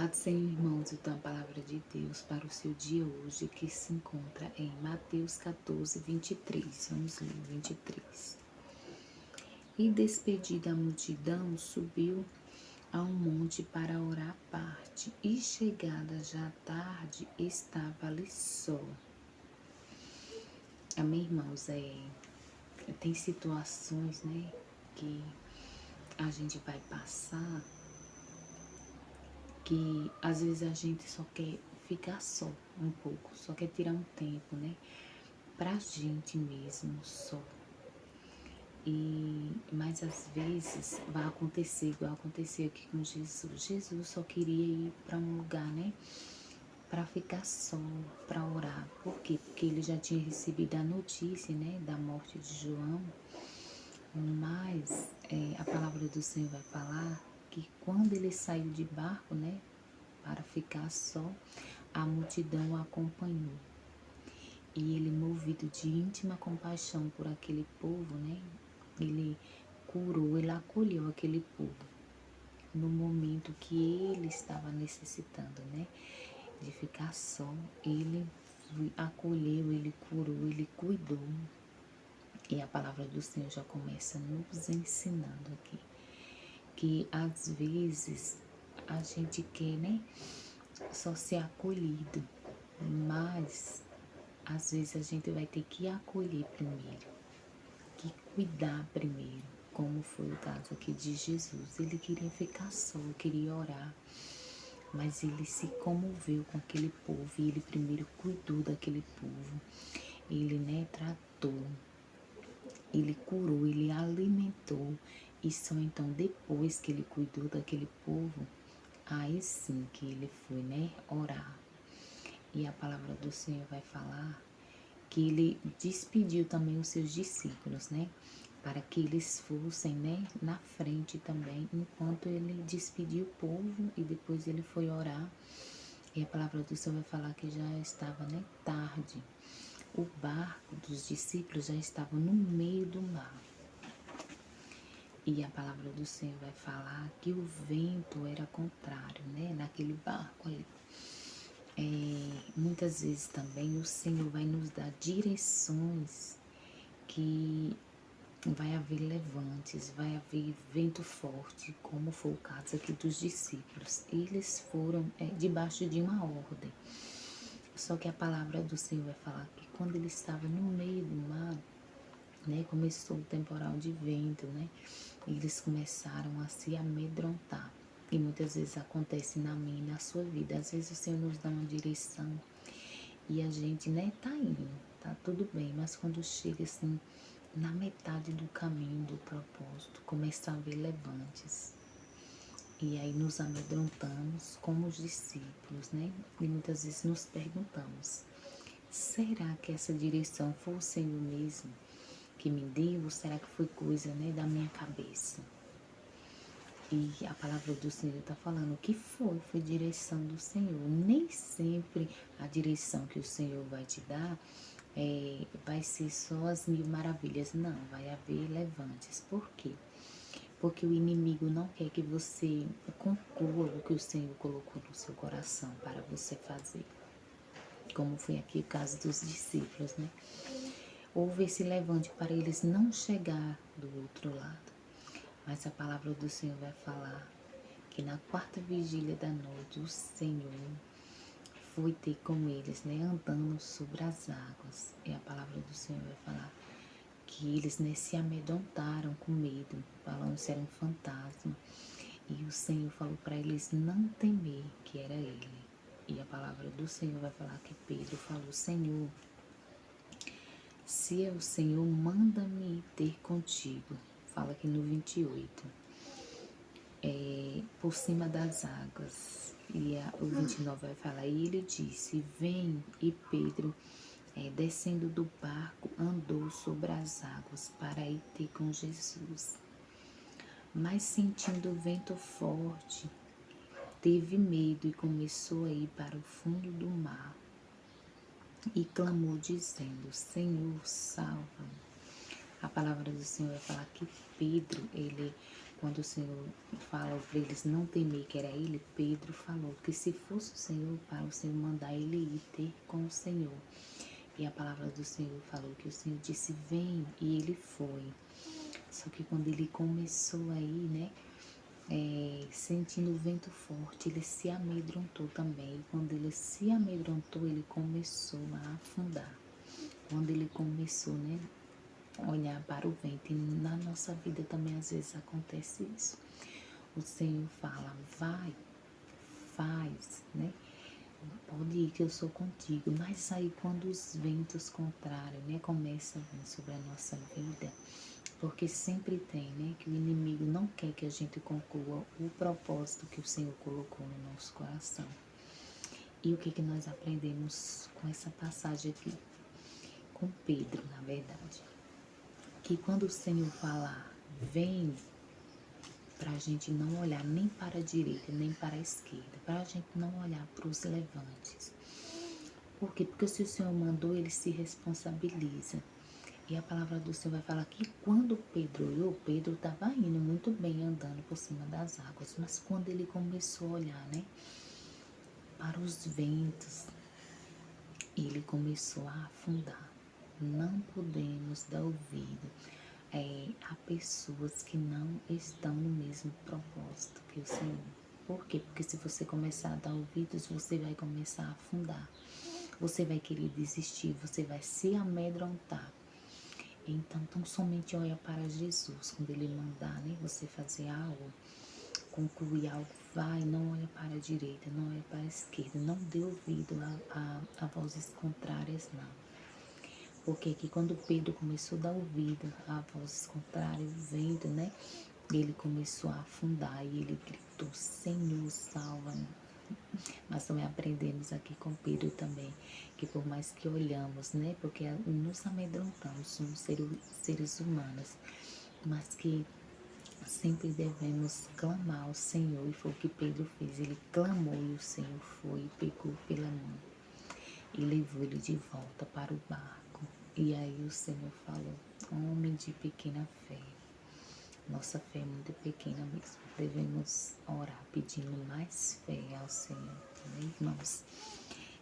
Paz, Senhor, irmãos, então a palavra de Deus para o seu dia hoje, que se encontra em Mateus 14, 23. Vamos ler, 23. E despedida a multidão, subiu a um monte para orar à parte, e chegada já a tarde, estava ali só. Amém, irmãos? Tem situações, né, que a gente vai passar, que às vezes a gente só quer ficar só um pouco, só quer tirar um tempo, né, pra gente mesmo só. Mas às vezes vai acontecer igual aconteceu aqui com Jesus. Jesus só queria ir para um lugar, né, para ficar só, para orar. Por quê? Porque ele já tinha recebido a notícia, né, da morte de João. Mas a palavra do Senhor vai falar que quando ele saiu de barco, né, para ficar só, a multidão o acompanhou. E ele, movido de íntima compaixão por aquele povo, né, ele curou, ele acolheu aquele povo no momento que ele estava necessitando, né, de ficar só. Ele acolheu, ele curou, ele cuidou. E a palavra do Senhor já começa nos ensinando aqui que às vezes a gente quer, né, só ser acolhido, mas às vezes a gente vai ter que acolher primeiro, que cuidar primeiro, como foi o caso aqui de Jesus. Ele queria ficar só, queria orar, mas ele se comoveu com aquele povo e ele primeiro cuidou daquele povo. Ele, né, tratou, ele curou, ele alimentou, e só então depois que ele cuidou daquele povo, aí sim que ele foi, né, orar. E a palavra do Senhor vai falar que ele despediu também os seus discípulos, né, para que eles fossem, né, na frente também, enquanto ele despediu o povo e depois ele foi orar. E a palavra do Senhor vai falar que já estava, né, tarde. O barco dos discípulos já estava no meio do mar. E a palavra do Senhor vai falar que o vento era contrário, né, naquele barco ali. Muitas vezes também o Senhor vai nos dar direções que vai haver levantes, vai haver vento forte, como foi o caso aqui dos discípulos. Eles foram debaixo de uma ordem. Só que a palavra do Senhor vai falar que quando ele estava no meio do mar, né, começou o temporal de vento, né, eles começaram a se amedrontar. E muitas vezes acontece na minha e na sua vida. Às vezes o Senhor nos dá uma direção e a gente, né, tá indo, tá tudo bem, mas quando chega assim, na metade do caminho do propósito, começa a haver levantes. E aí nos amedrontamos como os discípulos, né? E muitas vezes nos perguntamos, será que essa direção foi o Senhor mesmo que me deu? Ou será que foi coisa, né, da minha cabeça? E a palavra do Senhor está falando que foi direção do Senhor. Nem sempre a direção que o Senhor vai te dar vai ser só as mil maravilhas. Não, vai haver levantes. Por quê? Porque o inimigo não quer que você conclua o que o Senhor colocou no seu coração para você fazer. Como foi aqui o caso dos discípulos, né? Houve esse levante para eles não chegar do outro lado. Mas a palavra do Senhor vai falar que na quarta vigília da noite o Senhor foi ter com eles, né, andando sobre as águas. E a palavra do Senhor vai falar que eles, né, se amedrontaram com medo, falando se era um fantasma. E o Senhor falou para eles não temer, que era Ele. E a palavra do Senhor vai falar que Pedro falou, Senhor, se é o Senhor, manda-me ter contigo. Fala aqui no 28. Por cima das águas. E o 29 vai falar, e ele disse, vem, e Pedro, descendo do barco, andou sobre as águas para ir ter com Jesus. Mas sentindo o vento forte, teve medo e começou a ir para o fundo do mar. E clamou dizendo, Senhor, salva-me. A palavra do Senhor vai falar que Pedro, quando o Senhor fala para eles não temer que era ele, Pedro falou que se fosse o Senhor, para o Senhor mandar ele ir ter com o Senhor. E a palavra do Senhor falou que o Senhor disse, vem, e ele foi. Só que quando ele começou aí, né, sentindo o vento forte, ele se amedrontou também. E quando ele se amedrontou, ele começou a afundar. Quando ele começou, né, a olhar para o vento. E na nossa vida também às vezes acontece isso. O Senhor fala, vai, faz, né? Pode ir que eu sou contigo. Mas aí quando os ventos contrários, né, começam a vir sobre a nossa vida, porque sempre tem, né, que o inimigo não quer que a gente conclua o propósito que o Senhor colocou no nosso coração. E o que que nós aprendemos com essa passagem aqui? Com Pedro, na verdade. Que quando o Senhor falar, vem, para a gente não olhar nem para a direita, nem para a esquerda, para a gente não olhar para os levantes. Por quê? Porque se o Senhor mandou, ele se responsabiliza. E a palavra do Senhor vai falar que quando Pedro olhou, Pedro estava indo muito bem, andando por cima das águas. Mas quando ele começou a olhar, né, para os ventos, ele começou a afundar. Não podemos dar ouvido a pessoas que não estão no mesmo propósito que o Senhor. Por quê? Porque se você começar a dar ouvidos, você vai começar a afundar. Você vai querer desistir, você vai se amedrontar. Então, tão somente olha para Jesus. Quando Ele mandar, né, você fazer algo, concluir algo, vai, não olha para a direita, não olha para a esquerda. Não dê ouvido a vozes contrárias, não. Porque aqui quando Pedro começou a dar ouvido a vozes contrárias, o vento, né? Ele começou a afundar e ele gritou, Senhor, salva-me. Mas também aprendemos aqui com Pedro também, que por mais que olhamos, né? Porque nos amedrontamos, somos seres humanos, mas que sempre devemos clamar ao Senhor. E foi o que Pedro fez, ele clamou e o Senhor foi e pegou pela mão e levou ele de volta para o barco. E aí o Senhor falou, homem de pequena fé. Nossa fé é muito pequena mesmo. Devemos orar pedindo mais fé ao Senhor, né, irmãos?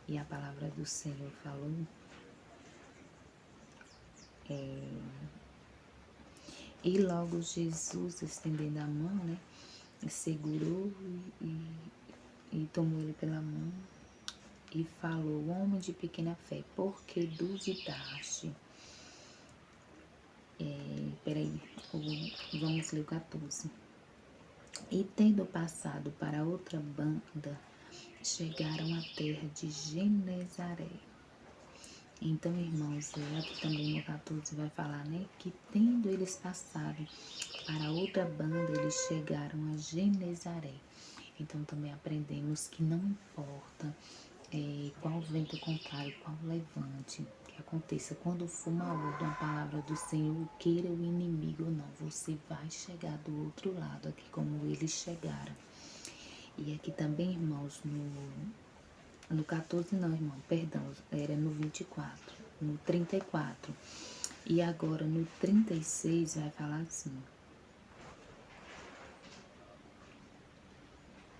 E a palavra do Senhor falou, e logo Jesus, estendendo a mão, né, segurou e tomou ele pela mão e falou, homem de pequena fé, por que duvidaste? Peraí, vamos ler o 14. E tendo passado para outra banda, chegaram à terra de Genezaré. Então, irmãos, aqui também no 14 vai falar, né, que tendo eles passado para outra banda, eles chegaram a Genezaré. Então, também aprendemos que não importa qual vento contrário, qual levante que aconteça, quando for malvado uma palavra do Senhor, queira o inimigo ou não, você vai chegar do outro lado, aqui como eles chegaram. E aqui também, irmãos, no 14 não, irmão, perdão, era no 24, no 34. E agora no 36 vai falar assim.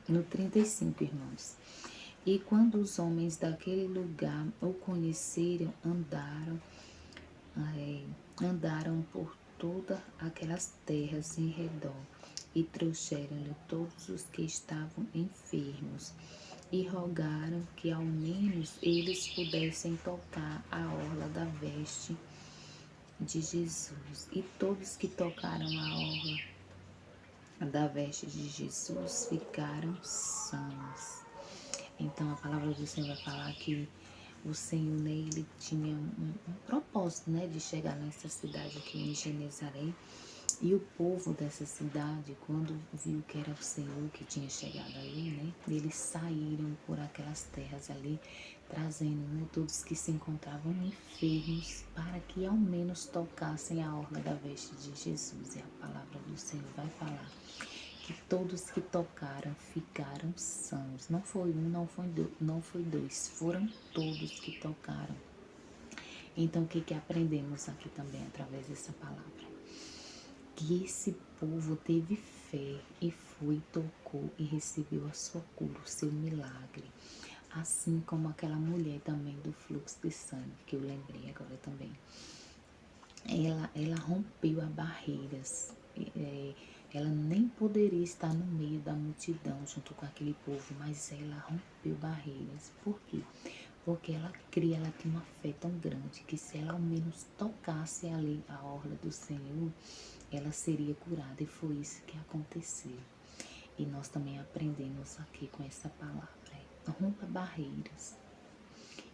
No 35, irmãos. E quando os homens daquele lugar o conheceram, andaram por todas aquelas terras em redor e trouxeram-lhe todos os que estavam enfermos e rogaram que ao menos eles pudessem tocar a orla da veste de Jesus. E todos que tocaram a orla da veste de Jesus ficaram sãos. Então a palavra do Senhor vai falar que o Senhor, né, ele tinha um propósito, né, de chegar nessa cidade aqui em Genezaré. E o povo dessa cidade, quando viu que era o Senhor que tinha chegado ali, né, eles saíram por aquelas terras ali, trazendo, né, todos que se encontravam enfermos, para que ao menos tocassem a orla da veste de Jesus. E a palavra do Senhor vai falar que todos que tocaram ficaram sãos. Não foi um, não foi dois, foram todos que tocaram. Então, o que aprendemos aqui também através dessa palavra? que esse povo teve fé e foi, tocou e recebeu a sua cura, o seu milagre. Assim como aquela mulher também do fluxo de sangue, que eu lembrei agora também. Ela rompeu as barreiras. Ela nem poderia estar no meio da multidão junto com aquele povo, mas ela rompeu barreiras. Por quê? Porque ela cria, ela tinha uma fé tão grande que se ela ao menos tocasse ali a orla do Senhor, ela seria curada. E foi isso que aconteceu. E nós também aprendemos aqui com essa palavra. Rompa barreiras.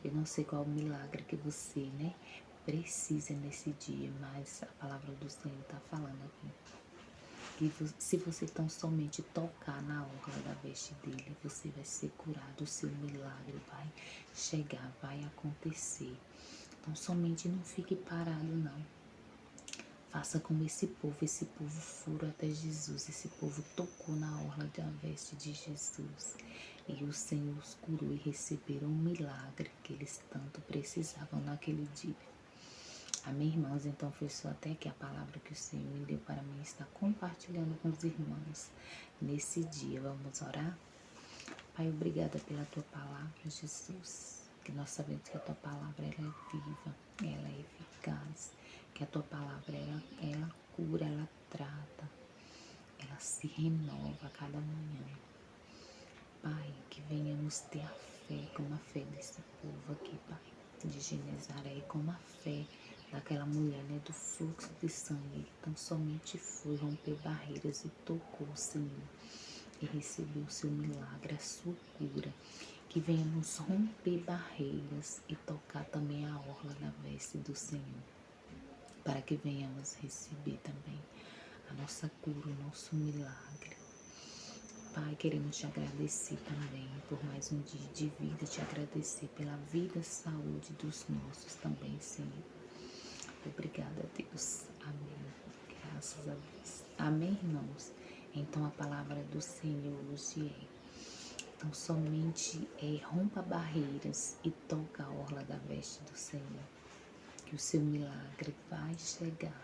Eu não sei qual o milagre que você, precisa nesse dia, mas a palavra do Senhor está falando aqui. Que se você tão somente tocar na orla da veste dele, você vai ser curado, o seu milagre vai chegar, vai acontecer. Então somente não fique parado, não. Faça como esse povo furou até Jesus, esse povo tocou na orla da veste de Jesus. E o Senhor os curou e receberam um milagre que eles tanto precisavam naquele dia. Amém, irmãos? Então foi só até que a palavra que o Senhor me deu para mim está compartilhando com os irmãos nesse dia. Vamos orar? Pai, obrigada pela tua palavra, Jesus. Que nós sabemos que a tua palavra ela é viva, ela é eficaz. Que a tua palavra ela cura, ela trata, ela se renova a cada manhã. Pai, que venhamos ter a fé como a fé desse povo aqui, Pai, de Genezaré, como a fé daquela mulher, do fluxo de sangue, que tão somente foi romper barreiras e tocou o Senhor e recebeu o seu milagre, a sua cura. Que venhamos romper barreiras e tocar também a orla da veste do Senhor, para que venhamos receber também a nossa cura, o nosso milagre. Pai, queremos te agradecer também por mais um dia de vida, te agradecer pela vida e saúde dos nossos também, Senhor. Obrigada, Deus. Amém. Graças a Deus. Amém, irmãos? Então a palavra do Senhor hoje então somente rompa barreiras e toca a orla da veste do Senhor, que o seu milagre vai chegar.